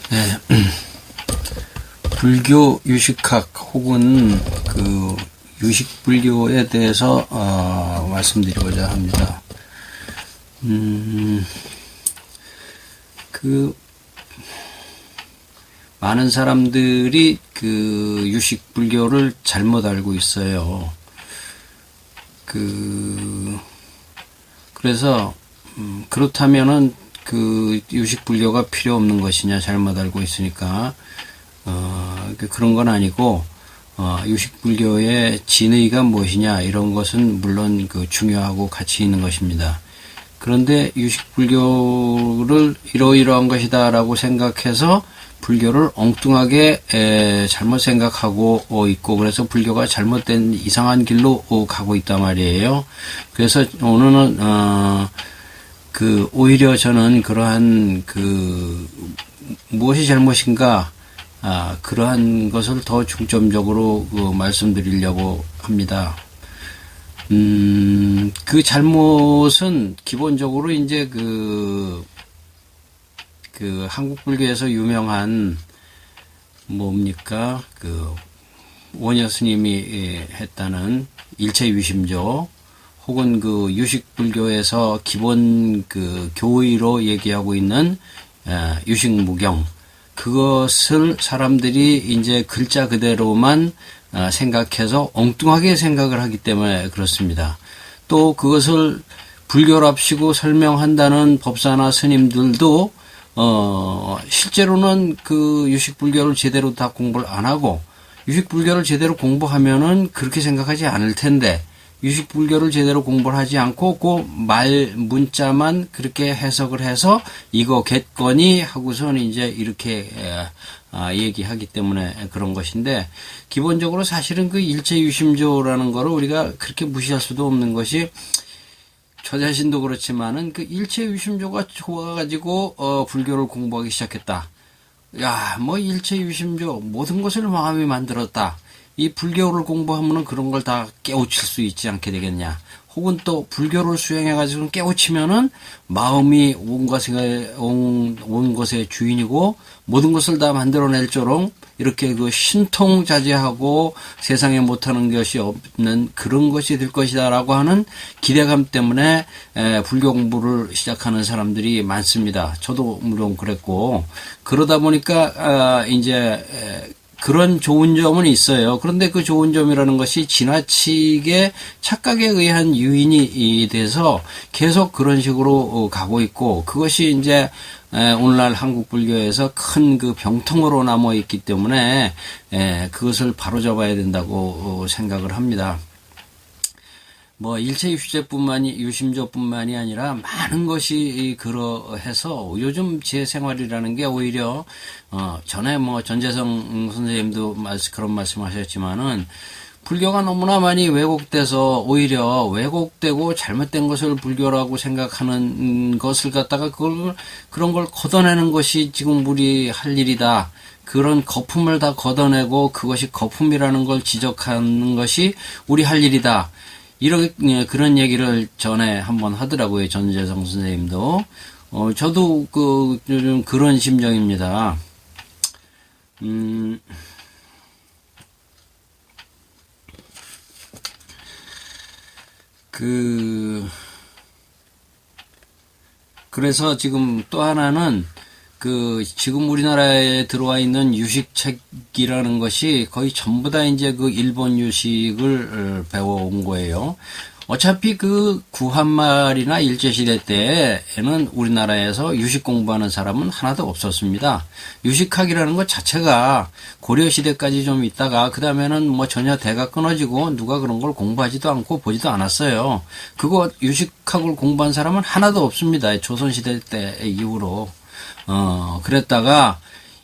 네. 불교 유식학 혹은 그 유식불교에 대해서 말씀드리고자 합니다. 많은 사람들이 그 유식불교를 잘못 알고 있어요. 그래서 그렇다면은 그 유식불교가 필요 없는 것이냐, 잘못 알고 있으니까 그런 건 아니고 유식불교의 진의가 무엇이냐 이런 것은 물론 그 중요하고 가치 있는 것입니다. 그런데 유식불교를 이러이러한 것이다라고 생각해서 불교를 엉뚱하게 잘못 생각하고 있고, 그래서 불교가 잘못된 이상한 길로 가고 있단 말이에요. 그래서 오늘은 오히려 저는 그러한 무엇이 잘못인가, 그러한 것을 더 중점적으로 말씀드리려고 합니다. 그 잘못은 기본적으로 이제 한국 불교에서 유명한 원효 스님이 했다는 일체유심조, 혹은 유식불교에서 기본 교의로 얘기하고 있는 유식무경, 그것을 사람들이 이제 글자 그대로만 생각해서 엉뚱하게 생각을 하기 때문에 그렇습니다. 또 그것을 불교랍시고 설명한다는 법사나 스님들도 실제로는 유식불교를 제대로 다 공부를 안 하고, 유식불교를 제대로 공부하면은 그렇게 생각하지 않을 텐데, 유식불교를 제대로 공부를 하지 않고 문자만 그렇게 해석을 해서 이거 겠거니 하고선 이제 이렇게 얘기하기 때문에 그런 것인데, 기본적으로 사실은 일체유심조라는 거를 우리가 그렇게 무시할 수도 없는 것이, 저 자신도 그렇지만은 일체유심조가 좋아가지고 불교를 공부하기 시작했다. 일체유심조 모든 것을 마음이 만들었다. 이 불교를 공부하면은 그런 걸 다 깨우칠 수 있지 않게 되겠냐. 혹은 또 불교를 수행해가지고 깨우치면은 마음이 온 것의 주인이고 모든 것을 다 만들어낼 조롱, 이렇게 신통자제하고 세상에 못하는 것이 없는 그런 것이 될 것이다라고 하는 기대감 때문에 불교 공부를 시작하는 사람들이 많습니다. 저도 물론 그랬고, 그러다 보니까 그런 좋은 점은 있어요. 그런데 그 좋은 점이라는 것이 지나치게 착각에 의한 유인이 돼서 계속 그런 식으로 가고 있고, 그것이 이제 오늘날 한국 불교에서 큰 병통으로 남아 있기 때문에 그것을 바로잡아야 된다고 생각을 합니다. 유심조뿐만이 아니라 많은 것이 그러해서 요즘 제 생활이라는 게 오히려 전에 전재성 선생님도 그런 말씀하셨지만은, 불교가 너무나 많이 왜곡돼서 오히려 왜곡되고 잘못된 것을 불교라고 생각하는 것을 갖다가 그런 걸 걷어내는 것이 지금 우리 할 일이다. 그런 거품을 다 걷어내고 그것이 거품이라는 걸 지적하는 것이 우리 할 일이다. 그런 얘기를 전에 한번 하더라고요. 전재성 선생님도. 저도 요즘 그런 심정입니다. 그래서 지금 또 하나는 지금 우리나라에 들어와 있는 유식책이라는 것이 거의 전부 다 이제 일본 유식을 배워온 거예요. 어차피 구한말이나 일제시대 때에는 우리나라에서 유식 공부하는 사람은 하나도 없었습니다. 유식학이라는 것 자체가 고려시대까지 좀 있다가, 그 다음에는 전혀 대가 끊어지고 누가 그런 걸 공부하지도 않고 보지도 않았어요. 유식학을 공부한 사람은 하나도 없습니다. 조선시대 때 이후로. 그랬다가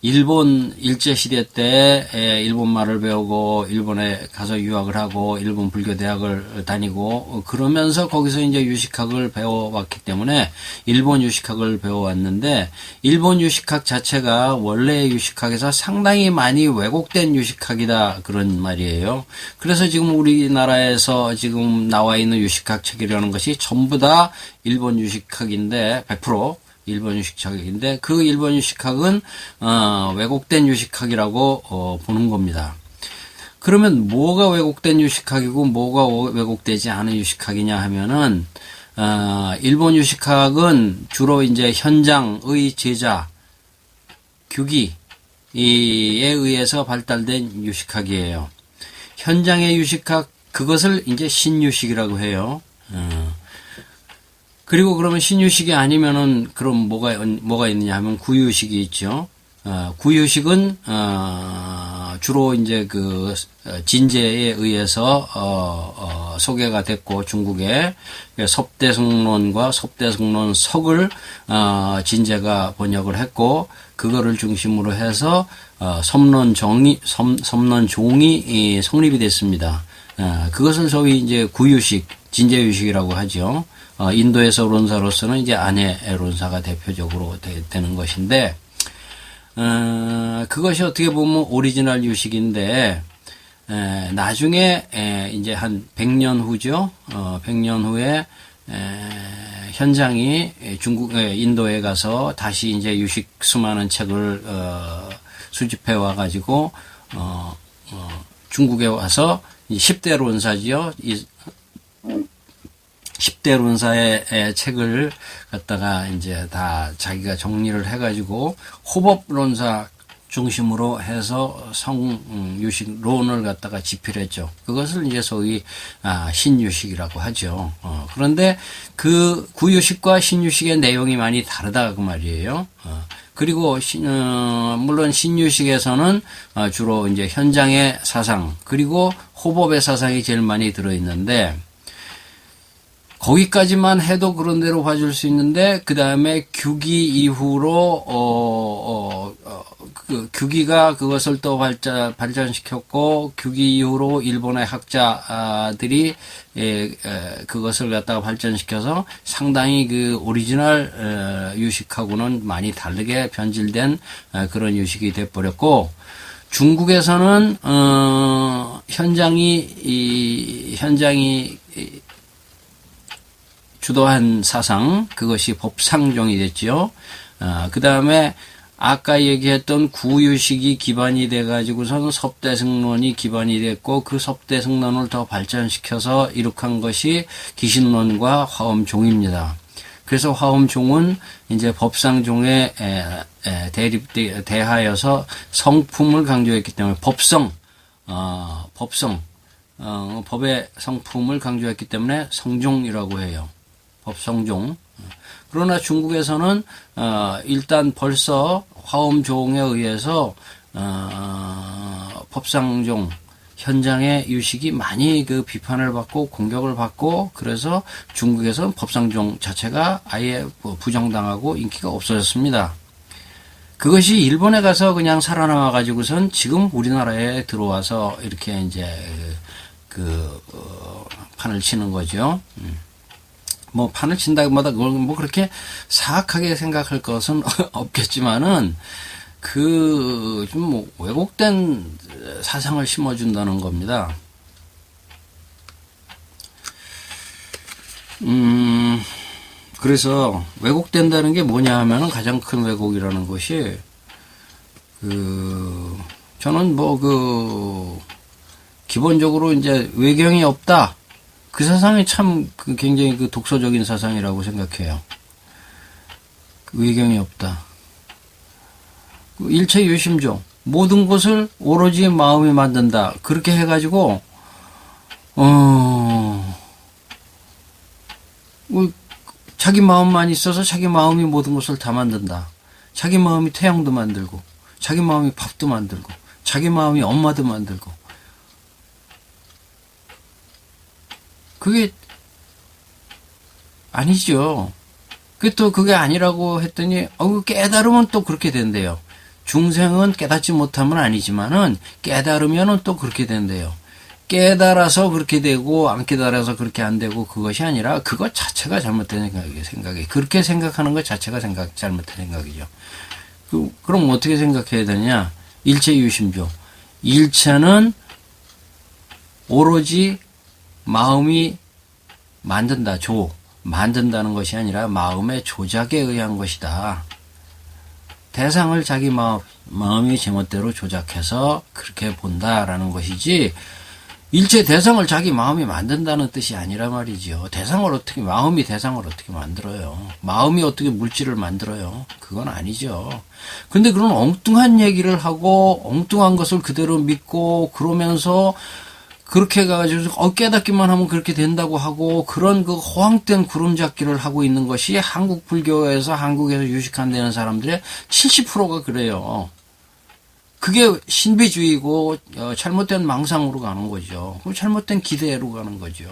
일본 일제시대 때 일본말을 배우고 일본에 가서 유학을 하고 일본 불교대학을 다니고 그러면서 거기서 이제 유식학을 배워왔기 때문에 일본 유식학을 배워왔는데, 일본 유식학 자체가 원래 유식학에서 상당히 많이 왜곡된 유식학이다, 그런 말이에요. 그래서 지금 우리나라에서 지금 나와 있는 유식학 책이라는 것이 전부 다 일본 유식학인데 100% 일본 유식학인데 그 일본 유식학은 왜곡된 유식학이라고 보는 겁니다. 그러면 뭐가 왜곡된 유식학이고 뭐가 왜곡되지 않은 유식학이냐 하면은 일본 유식학은 주로 이제 현장의 제자 규기에 의해서 발달된 유식학이에요. 현장의 유식학 그것을 이제 신유식이라고 해요. 그리고 그러면 신유식이 아니면은 그럼 뭐가 있느냐 하면 구유식이 있죠. 구유식은 주로 이제 그 진제에 의해서 소개가 됐고 중국의 섭대승론과 섭대승론석을 진제가 번역을 했고 그거를 중심으로 해서 섬론종이 성립이 됐습니다. 그것을 소위 이제 구유식, 진제유식이라고 하죠. 인도에서 론사로서는 이제 안해 론사가 대표적으로 되는 것인데, 그것이 어떻게 보면 오리지널 유식인데, 나중에, 이제 한 100년 후죠. 100년 후에, 현장이 인도에 가서 다시 이제 유식 수많은 책을, 수집해 와가지고, 중국에 와서 10대 론사지요. 10대 론사의 책을 갖다가 이제 다 자기가 정리를 해가지고 호법 론사 중심으로 해서 성유식론을 갖다가 집필했죠. 그것을 이제 소위 신유식이라고 하죠. 그런데 그 구유식과 신유식의 내용이 많이 다르다 그 말이에요. 그리고 물론 신유식에서는 주로 이제 현장의 사상 그리고 호법의 사상이 제일 많이 들어 있는데 거기까지만 해도 그런 대로 봐줄 수 있는데 그 다음에 규기 이후로 그 규기가 그것을 또 발전시켰고 규기 이후로 일본의 학자들이 그것을 갖다가 발전시켜서 상당히 그 오리지널 유식하고는 많이 다르게 변질된 그런 유식이 돼버렸고 중국에서는 현장이 주도한 사상 그것이 법상종이 됐죠. 그 다음에 아까 얘기했던 구유식이 기반이 돼가지고서는 섭대승론이 기반이 됐고 그 섭대승론을 더 발전시켜서 이룩한 것이 기신론과 화엄종입니다. 그래서 화엄종은 이제 법상종에 대하여서 성품을 강조했기 때문에 법의 성품을 강조했기 때문에 성종이라고 해요. 법성종. 그러나 중국에서는 일단 벌써 화엄종에 의해서 법상종 현장의 유식이 많이 그 비판을 받고 공격을 받고 그래서 중국에서는 법상종 자체가 아예 부정당하고 인기가 없어졌습니다. 그것이 일본에 가서 그냥 살아남아 가지고선 지금 우리나라에 들어와서 이렇게 이제 판을 치는 거죠. 뭐 판을 친다기보다 그걸 뭐 그렇게 사악하게 생각할 것은 없겠지만은 그 좀 뭐 왜곡된 사상을 심어준다는 겁니다. 그래서 왜곡된다는 게 뭐냐 하면은 가장 큰 왜곡이라는 것이 저는 뭐 기본적으로 이제 외경이 없다. 그 사상이 참 굉장히 독서적인 사상이라고 생각해요. 외경이 없다. 일체유심종. 모든 것을 오로지 마음이 만든다. 그렇게 해가지고, 자기 마음만 있어서 자기 마음이 모든 것을 다 만든다. 자기 마음이 태양도 만들고, 자기 마음이 밥도 만들고, 자기 마음이 엄마도 만들고, 그게 아니죠. 그게 아니라고 했더니, 깨달으면 또 그렇게 된대요. 중생은 깨닫지 못하면 아니지만은, 깨달으면은 또 그렇게 된대요. 깨달아서 그렇게 되고, 안 깨달아서 그렇게 안 되고, 그것이 아니라, 그것 자체가 잘못된 생각이. 그렇게 생각하는 것 자체가 잘못된 생각이죠. 그럼 어떻게 생각해야 되냐? 일체유심조. 일체는 오로지 마음이 만든다. 만든다는 것이 아니라 마음의 조작에 의한 것이다. 대상을 자기 마음이 제멋대로 조작해서 그렇게 본다라는 것이지, 일체 대상을 자기 마음이 만든다는 뜻이 아니라 말이죠. 마음이 대상을 어떻게 만들어요? 마음이 어떻게 물질을 만들어요? 그건 아니죠. 근데 그런 엉뚱한 얘기를 하고 엉뚱한 것을 그대로 믿고 그러면서 그렇게 해가지고 깨닫기만 하면 그렇게 된다고 하고 그런 그 허황된 구름잡기를 하고 있는 것이 한국에서 유식한다는 사람들의 70%가 그래요. 그게 신비주의고 잘못된 망상으로 가는 거죠. 그럼 잘못된 기대로 가는 거죠.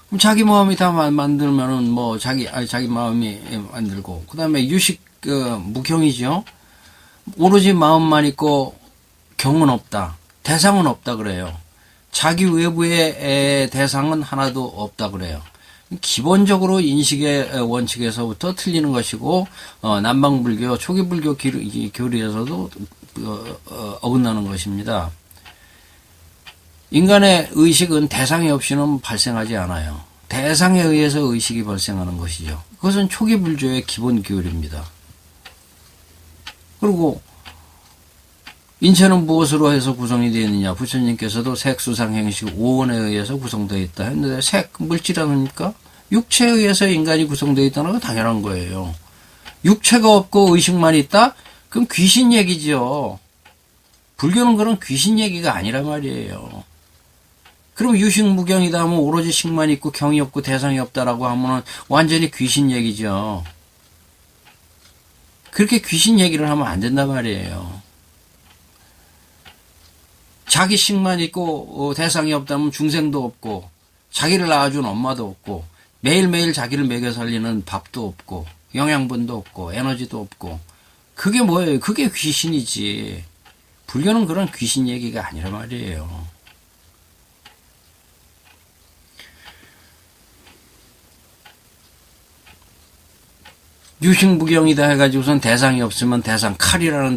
그럼 자기 마음이 다 만들면은 뭐 자기 마음이 만들고, 그다음에 유식 무경이죠. 오로지 마음만 있고 경은 없다. 대상은 없다 그래요. 자기 외부의 대상은 하나도 없다 그래요. 기본적으로 인식의 원칙에서부터 틀리는 것이고, 남방불교, 초기불교 교리에서도 어긋나는 것입니다. 인간의 의식은 대상이 없이는 발생하지 않아요. 대상에 의해서 의식이 발생하는 것이죠. 그것은 초기불교의 기본 교리입니다. 그리고 인체는 무엇으로 해서 구성이 되어 있느냐? 부처님께서도 색수상행식 5원에 의해서 구성되어 있다 했는데, 물질 아닙니까? 육체에 의해서 인간이 구성되어 있다는 건 당연한 거예요. 육체가 없고 의식만 있다? 그럼 귀신 얘기죠. 불교는 그런 귀신 얘기가 아니란 말이에요. 그럼 유식무경이다 하면 오로지 식만 있고 경이 없고 대상이 없다라고 하면 완전히 귀신 얘기죠. 그렇게 귀신 얘기를 하면 안 된단 말이에요. 자기 식만 있고 대상이 없다면 중생도 없고 자기를 낳아준 엄마도 없고 매일매일 자기를 먹여 살리는 밥도 없고 영양분도 없고 에너지도 없고, 그게 뭐예요? 그게 귀신이지. 불교는 그런 귀신 얘기가 아니란 말이에요. 유식무경이다 해가지고선 대상이 없으면 칼이라는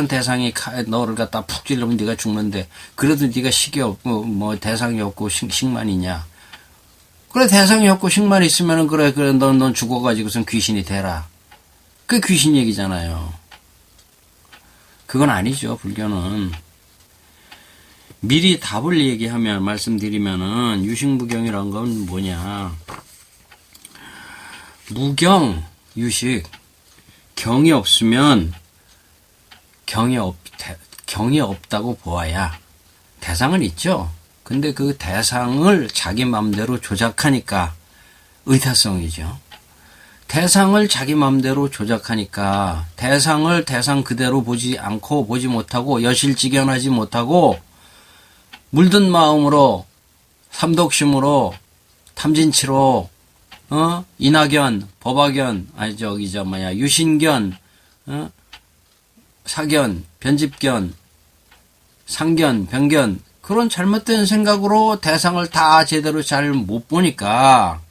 대상이 너를 갖다 푹 찔르면 네가 죽는데, 그래도 네가 식이 없고 뭐 대상이 없고 식만 있냐? 그래, 대상이 없고 식만 있으면은 그래 넌 죽어가지고선 귀신이 되라. 그게 귀신 얘기잖아요. 그건 아니죠, 불교는. 미리 답을 말씀드리면은 유식무경이란 건 뭐냐? 무경, 유식, 경이 없으면 경이 없다고 보아야 대상은 있죠. 근데 그 대상을 자기 맘대로 조작하니까 의타성이죠. 대상을 자기 맘대로 조작하니까 대상을 대상 그대로 보지 못하고 여실직연하지 못하고 물든 마음으로 삼독심으로 탐진치로 인하견, 법화견, 유신견, 사견, 변집견, 상견, 변견, 그런 잘못된 생각으로 대상을 다 제대로 잘 못 보니까,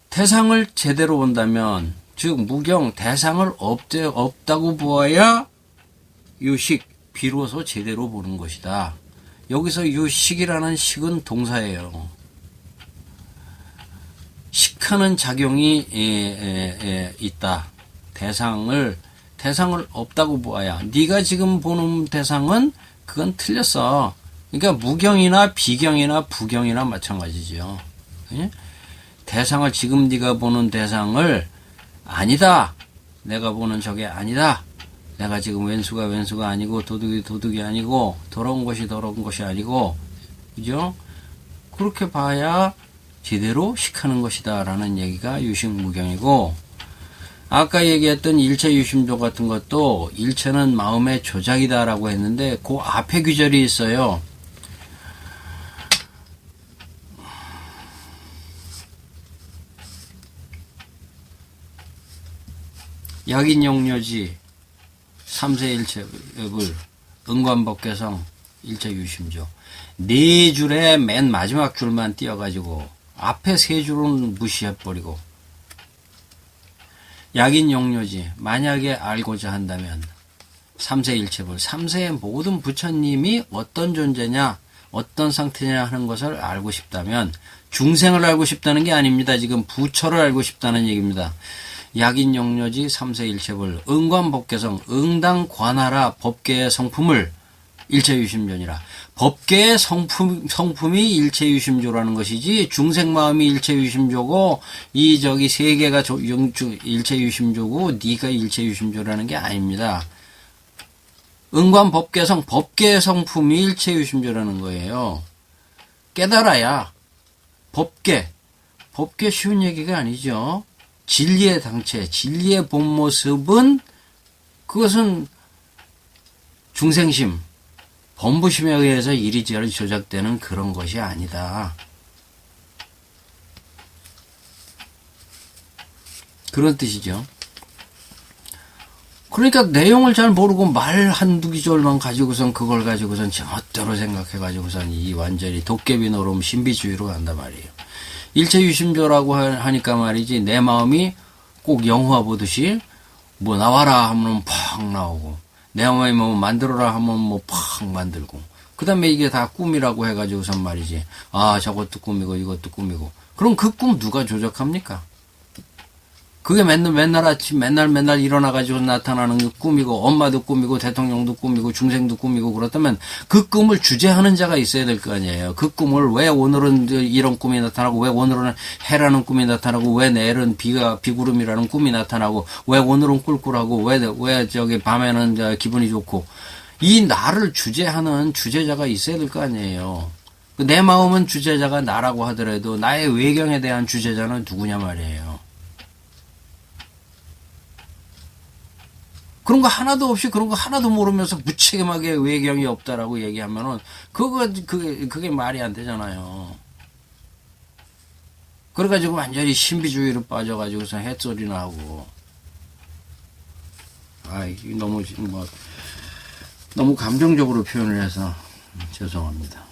대상을 제대로 본다면, 즉 무경, 대상을 없다고 보아야 유식, 비로소 제대로 보는 것이다. 여기서 유식이라는 식은 동사예요. 식하는 작용이 있다. 대상을 없다고 보아야. 네가 지금 보는 대상은 그건 틀렸어. 그러니까 무경이나 비경이나 부경이나 마찬가지죠. 대상을, 지금 네가 보는 대상을 아니다. 내가 보는 저게 아니다. 내가 지금 왼수가 아니고 도둑이 아니고 더러운 것이 아니고, 그죠? 그렇게 봐야 제대로 식하는 것이다 라는 얘기가 유식무경이고, 아까 얘기했던 일체 유심조 같은 것도 일체는 마음의 조작이다 라고 했는데 그 앞에 규절이 있어요. 약인용료지 3세 일체불 응관법계성 일체 유심조, 네 줄에 맨 마지막 줄만 띄어가지고 앞에 세 줄은 무시해버리고, 약인용료지, 만약에 알고자 한다면 삼세일체불. 삼세의 모든 부처님이 어떤 존재냐, 어떤 상태냐 하는 것을 알고 싶다면 중생을 알고 싶다는 게 아닙니다. 지금 부처를 알고 싶다는 얘기입니다. 약인영료지 삼세일체불. 응관법계성. 응당 관하라 법계의 성품을 일체유심존이라. 법계의 성품이 일체유심조라는 것이지 중생마음이 일체유심조고 이 저기 세계가 일체유심조고 네가 일체유심조라는 게 아닙니다. 응관법계성, 법계의 성품이 일체유심조라는 거예요. 깨달아야 법계 쉬운 얘기가 아니죠. 진리의 당체, 진리의 본 모습은 그것은 중생심, 범부심에 의해서 이리저리 조작되는 그런 것이 아니다. 그런 뜻이죠. 그러니까 내용을 잘 모르고 말 한두 기절만 가지고선 그걸 가지고선 제멋대로 생각해가지고선 이 완전히 도깨비 노름 신비주의로 간단 말이에요. 일체유심조라고 하니까 말이지 내 마음이 꼭 영화 보듯이 뭐 나와라 하면 팍 나오고 내 마음이 뭐 만들어라 하면 뭐 팍 만들고 그 다음에 이게 다 꿈이라고 해가지고선 말이지 아 저것도 꿈이고 이것도 꿈이고 그럼 그 꿈 누가 조작합니까? 그게 맨날 아침 맨날 일어나가지고 나타나는 게 꿈이고 엄마도 꿈이고 대통령도 꿈이고 중생도 꿈이고 그렇다면 그 꿈을 주재하는 자가 있어야 될 거 아니에요. 그 꿈을 왜 오늘은 이런 꿈이 나타나고 왜 오늘은 해라는 꿈이 나타나고 왜 내일은 비구름이라는 꿈이 나타나고 왜 오늘은 꿀꿀하고 왜 저기 밤에는 기분이 좋고 이 나를 주재하는 주재자가 있어야 될 거 아니에요. 내 마음은 주재자가 나라고 하더라도 나의 외경에 대한 주재자는 누구냐 말이에요. 그런 거 하나도 없이 그런 거 하나도 모르면서 무책임하게 외경이 없다라고 얘기하면은 그게 말이 안 되잖아요. 그래가지고 완전히 신비주의로 빠져가지고서 햇소리나 하고 너무 감정적으로 표현을 해서 죄송합니다.